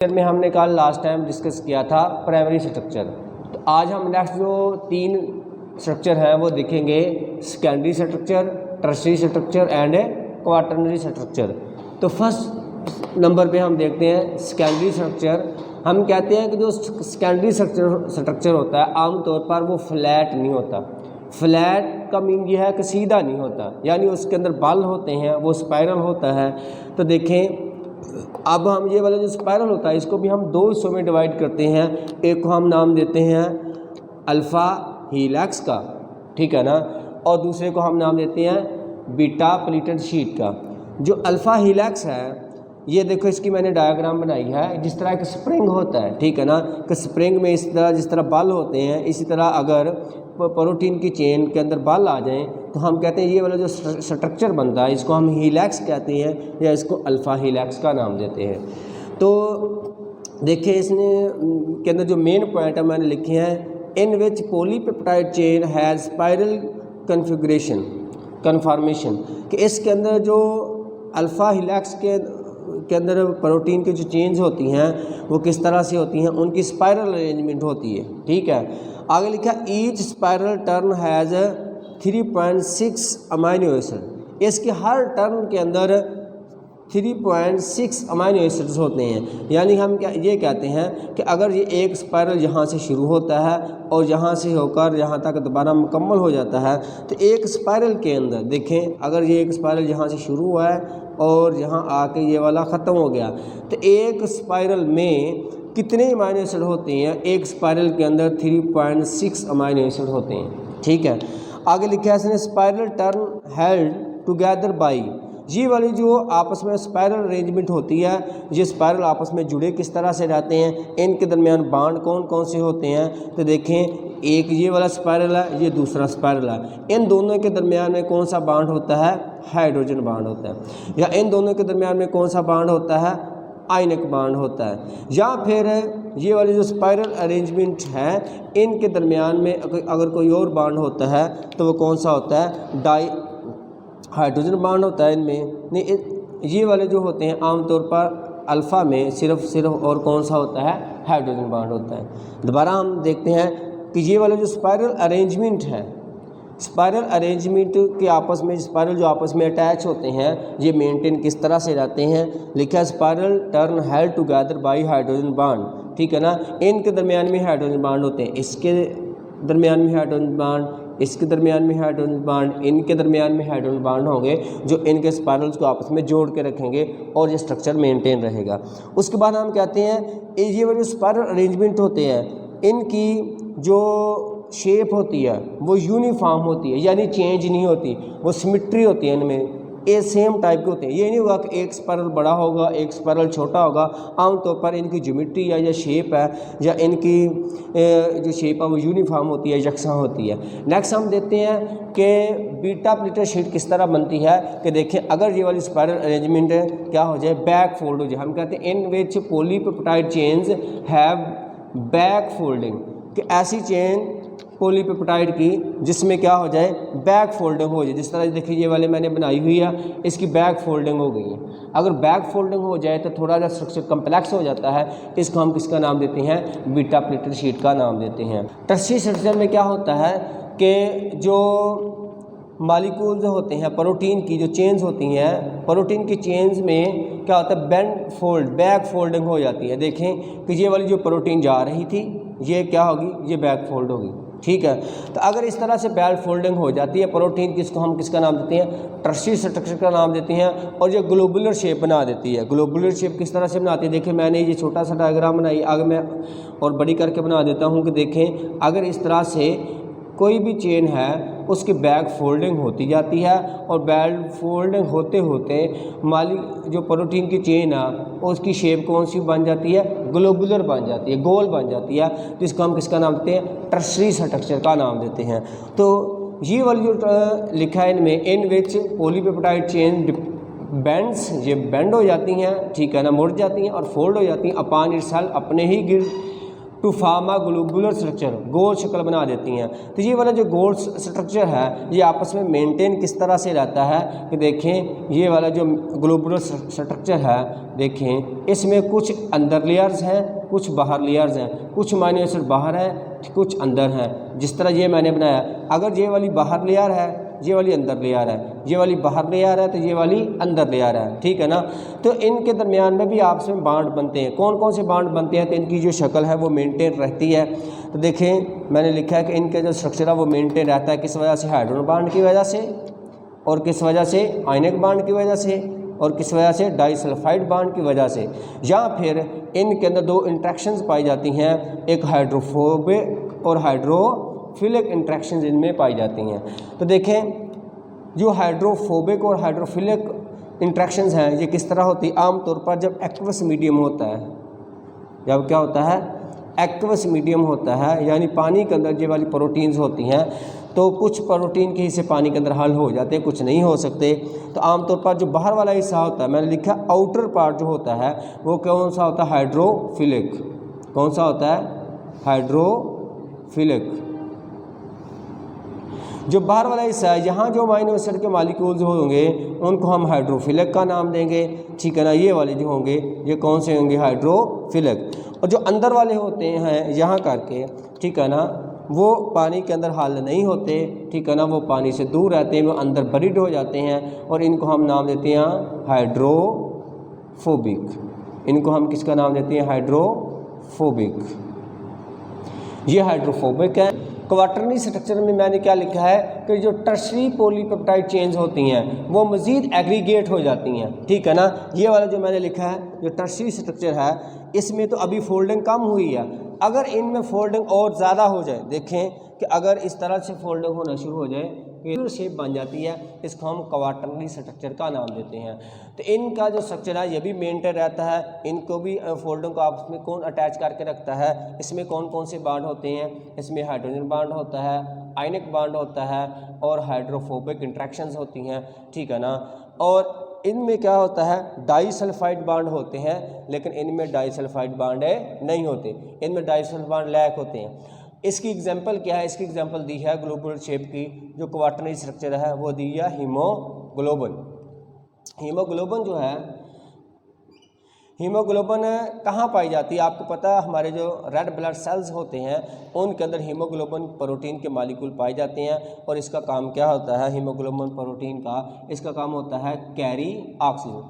में हमने कल लास्ट टाइम डिस्कस किया था प्राइमरी स्ट्रक्चर। तो आज हम नेक्स्ट जो 3 स्ट्रक्चर हैं वो देखेंगे, secondary structure, tertiary structure and quaternary structure. तो फर्स्ट नंबर पे हम देखते हैं सेकेंडरी स्ट्रक्चर। हम कहते हैं कि जो सेकेंडरी स्ट्रक्चर होता है आमतौर पर वो फ्लैट नहीं होता। फ्लैट का मीन ये है कि सीधा नहीं होता, यानी उसके अंदर बल होते हैं, वो स्पाइरल होता है। तो देखें, अब हम ये वाला जो स्पाइरल होता है इसको भी हम 2 हिस्सों में डिवाइड करते हैं। एक को हम नाम देते हैं अल्फ़ा हीलैक्स का, ठीक है ना, और दूसरे को हम नाम देते हैं बीटा प्लीटेड शीट का। जो अल्फ़ा हीलैक्स है, ये देखो इसकी मैंने डायग्राम बनाई है। जिस तरह एक स्प्रिंग होता है, ठीक है ना, कि स्प्रिंग में इस तरह जिस तरह बल होते हैं, इसी तरह अगर प्रोटीन की चेन के अंदर बल आ जाएं तो हम कहते हैं ये वाला जो स्ट्रक्चर बनता है इसको हम हीलैक्स कहते हैं, या इसको अल्फ़ा हीलैक्स का नाम देते हैं। तो देखिए इसने के अंदर जो मेन पॉइंट है मैंने लिखे हैं, in which polypeptide chain has spiral conformation, कि इसके अंदर जो अल्फ़ा हीलैक्स के अंदर प्रोटीन की जो चेन्स होती हैं वो किस तरह से होती हैं, उनकी स्पाइरल अरेंजमेंट होती है, ठीक है। आगे लिखा each spiral turn has 3.6 amino acid. इसके हर टर्न के अंदर 3.6 अमाइनो एसिड्स होते हैं। यानी हम क्या ये कहते हैं कि अगर ये एक स्पाइरल यहाँ से शुरू होता है और यहाँ से होकर यहाँ तक दोबारा मुकम्मल हो जाता है, तो एक स्पाइरल के अंदर देखें, अगर ये एक स्पाइरल यहाँ से शुरू हुआ है और यहाँ आके ये वाला ख़त्म हो गया, तो एक स्पाइरल में कितने अमाइनो एसिड होते हैं? एक स्पाइरल के अंदर 3.6 अमाइनो एसिड होते हैं, ठीक है। आगे लिखा है इसने spiral turn held together by. ये वाली जो आपस में स्पाइरल अरेंजमेंट होती है, ये स्पाइरल आपस में जुड़े किस तरह से रहते हैं, इनके दरमियान बांड कौन कौन से होते हैं? तो देखें, एक ये वाला स्पाइरल है, ये दूसरा स्पाइरल है। इन दोनों के दरमियान में कौन सा बांड होता है? हाइड्रोजन बांड होता है। या इन दोनों के दरमियान में कौन सा बांड होता है? आयनिक बांड होता है। या फिर ये वाली जो स्पाइरल अरेंजमेंट है, इनके दरमियान में अगर कोई और बांड होता है तो वो कौन सा होता है? डाई हाइड्रोजन बांड होता है इनमें। नहीं, ये वाले जो होते हैं आमतौर पर अल्फ़ा में सिर्फ और कौन सा होता है? हाइड्रोजन बांड होता है। दोबारा हम देखते हैं कि ये वाला जो स्पाइरल अरेंजमेंट है, स्पाइरल अरेंजमेंट के आपस में स्पाइरल जो आपस में अटैच होते हैं, ये मेंटेन किस तरह से रहते हैं? लिखा spiral turn held together by hydrogen bond, ठीक है ना। इनके दरमियान में हाइड्रोजन बांड होते हैं, इसके दरमियान में हाइड्रोजन बांड, इसके दरमियान में हाइड्रोजन बांड, इनके दरमियान में हाइड्रोजन बांड होंगे जो इनके स्पाइरल्स को आपस में जोड़ के रखेंगे और ये स्ट्रक्चर मेंटेन रहेगा। उसके बाद हम कहते हैं ये वाले स्पाइरल अरेंजमेंट होते हैं, इनकी जो शेप होती है वो यूनिफॉर्म होती है, यानी चेंज नहीं होती, वो सिमिट्री होती है इनमें, ये सेम टाइप के होते हैं। ये नहीं होगा कि एक स्पाइरल बड़ा होगा एक स्पाइरल छोटा होगा। आमतौर पर इनकी ज्योमेट्री या ये शेप है या इनकी जो शेप है वो यूनिफॉर्म होती है, यकसा होती है। नेक्स्ट हम देखते हैं कि बीटा प्लीटेड शीट किस तरह बनती है। कि देखें, अगर ये वाली स्पाइरल अरेंजमेंट क्या हो जाए? बैक फोल्ड हो जाए। हम कहते हैं in which polypeptide chains have back folding, कि ऐसी चेन पॉलीपेप्टाइड की जिसमें क्या हो जाए? बैक फोल्डिंग हो जाए। जिस तरह देखिए ये वाले मैंने बनाई हुई है, इसकी बैक फोल्डिंग हो गई है। अगर बैक फोल्डिंग हो जाए तो थोड़ा सा स्ट्रक्चर कम्प्लेक्स हो जाता है, इसको हम किसका नाम देते हैं? बीटा प्लीटेड शीट का नाम देते हैं। टर्शियरी स्ट्रक्चर में क्या होता है कि जो मॉलिक्यूल्स होते हैं, प्रोटीन की जो चेन्स होती हैं, प्रोटीन की चेन्स में क्या होता है? बैक फोल्डिंग हो जाती है। देखें कि ये वाली जो प्रोटीन जा रही थी, ये क्या होगी? ये बैक फोल्ड होगी, ठीक है। तो अगर इस तरह से बैक फोल्डिंग हो जाती है प्रोटीन की, इसको हम किसका नाम देते हैं? टर्शियरी स्ट्रक्चर का नाम देते हैं। और ये ग्लोबुलर शेप बना देती है। ग्लोबुलर शेप किस तरह से बनाती है? देखिए मैंने ये छोटा सा डायग्राम बनाई, आगे मैं और बड़ी करके बना देता हूँ कि देखें, अगर इस तरह से कोई भी चेन है उसकी बैक फोल्डिंग होती जाती है और बैक फोल्डिंग होते होते जो प्रोटीन की चेन है उसकी शेप कौन सी बन जाती है? ग्लोबुलर बन जाती है, गोल बन जाती है। तो इसको हम किसका नाम देते हैं? टर्शियरी स्ट्रक्चर का नाम देते हैं। तो ये वाली जो लिखा है इनमें, इन विच पॉलीपेप्टाइड चेन बेंड्स, ये बेंड हो जाती हैं, ठीक है ना, मुड़ जाती हैं और फोल्ड हो जाती हैं अपॉन इटसेल्फ, अपने ही to form a globular structure, गोल शक्ल बना देती हैं। तो ये वाला जो गोल स्ट्रक्चर है ये आपस में मेंटेन किस तरह से रहता है कि देखें ये वाला जो ग्लोबुलर स्ट्रक्चर है, देखें इसमें कुछ अंदर लेयर्स हैं, कुछ बाहर लेयर्स हैं, कुछ अमीनो एसिड बाहर है, कुछ अंदर हैं। जिस तरह ये मैंने बनाया, अगर ये वाली बाहर लेयर है, ये वाली अंदर लेयर है, ये वाली बाहर लेयर है तो ये वाली अंदर लेयर है, ठीक है ना। तो इनके दरमियान में भी आपस में बांड बनते हैं। कौन कौन से बांड बनते हैं, तो इनकी जो शक्ल है वो मेंटेन रहती है। तो देखें मैंने लिखा है कि इनका जो स्ट्रक्चर है वो मेंटेन रहता है, किस वजह से, हाइड्रोजन बांड की वजह से, और किस वजह से, आयनिक बांड की वजह से, और किस वजह से, डाइसल्फाइड बांड की वजह से। या फिर इनके अंदर दो इंट्रैक्शंस पाई जाती हैं, एक हाइड्रोफोबिक और हाइड्रोफिलिक इंट्रैक्शंस इनमें पाई जाती हैं। तो देखें जो हाइड्रोफोबिक और हाइड्रोफिलिक इंट्रैक्शंस हैं ये किस तरह होती है, आमतौर पर जब एक्वस मीडियम होता है, जब क्या होता है, एक्वस मीडियम होता है, यानी पानी के अंदर ये वाली प्रोटीन्स होती हैं, तो कुछ प्रोटीन के हिस्से पानी के अंदर हल हो जाते हैं, कुछ नहीं हो सकते। तो आमतौर पर जो बाहर वाला हिस्सा होता है, मैंने लिखा आउटर पार्ट जो होता है वो कौन सा होता है, हाइड्रोफिलिक। कौन सा होता है, हाइड्रोफिलिक। जो बाहर वाला हिस्सा है, यहाँ जो अमीनो एसिड के मॉलिक्यूल्स होंगे उनको हम हाइड्रोफिलिक का नाम देंगे, ठीक है ना। ये वाले जो होंगे ये कौन से होंगे, हाइड्रोफिलिक। और जो अंदर वाले होते हैं यहाँ करके, ठीक है ना, वो पानी के अंदर हाल नहीं होते, ठीक है ना, वो पानी से दूर रहते हैं, वो अंदर बरीड हो जाते हैं, और इनको हम नाम देते हैं हाइड्रोफोबिक। इनको हम किसका नाम देते हैं, हाइड्रोफोबिक। ये हाइड्रोफोबिक है। क्वाटरनरी स्ट्रक्चर में मैंने क्या लिखा है कि जो टर्शरी पॉलीपेप्टाइड चेन्स होती हैं वो मज़ीद एग्रीगेट हो जाती हैं, ठीक है ना। ये वाला जो मैंने लिखा है जो टर्शरी स्ट्रक्चर है इसमें तो अभी फोल्डिंग कम हुई है, अगर इनमें फोल्डिंग और ज़्यादा हो जाए, देखें कि अगर इस तरह से फोल्डिंग होना शुरू हो जाए, शेप बन जाती है, इसको हम क्वाटरनरी स्ट्रक्चर का नाम देते हैं। तो इनका जो स्ट्रक्चर है ये भी मेंटेन रहता है, इनको भी फोल्डिंग को आपस में कौन अटैच करके रखता है, इसमें कौन कौन से बांड होते हैं, इसमें हाइड्रोजन बांड होता है, आयनिक बांड होता है, और हाइड्रोफोबिक इंट्रैक्शंस होती हैं, ठीक है ना। और इनमें क्या होता है, डाइसल्फाइड बांड होते हैं, लेकिन इनमें डाइसल्फाइड बांड नहीं होते, इनमें डाइसल्फाइड बांड लैक होते हैं। इसकी एग्जांपल क्या है, इसकी एग्जांपल दी है ग्लोबुलर शेप की, जो क्वाटरनरी स्ट्रक्चर है वो दी है हीमोग्लोबिन। हीमोग्लोबिन जो है, हीमोग्लोबिन कहाँ पाई जाती है, आपको पता है हमारे जो रेड ब्लड सेल्स होते हैं उनके अंदर हीमोग्लोबिन प्रोटीन के मॉलिक्यूल पाए जाते हैं, और इसका काम क्या होता है, हीमोग्लोबिन प्रोटीन का इसका काम होता है कैरी ऑक्सीजन।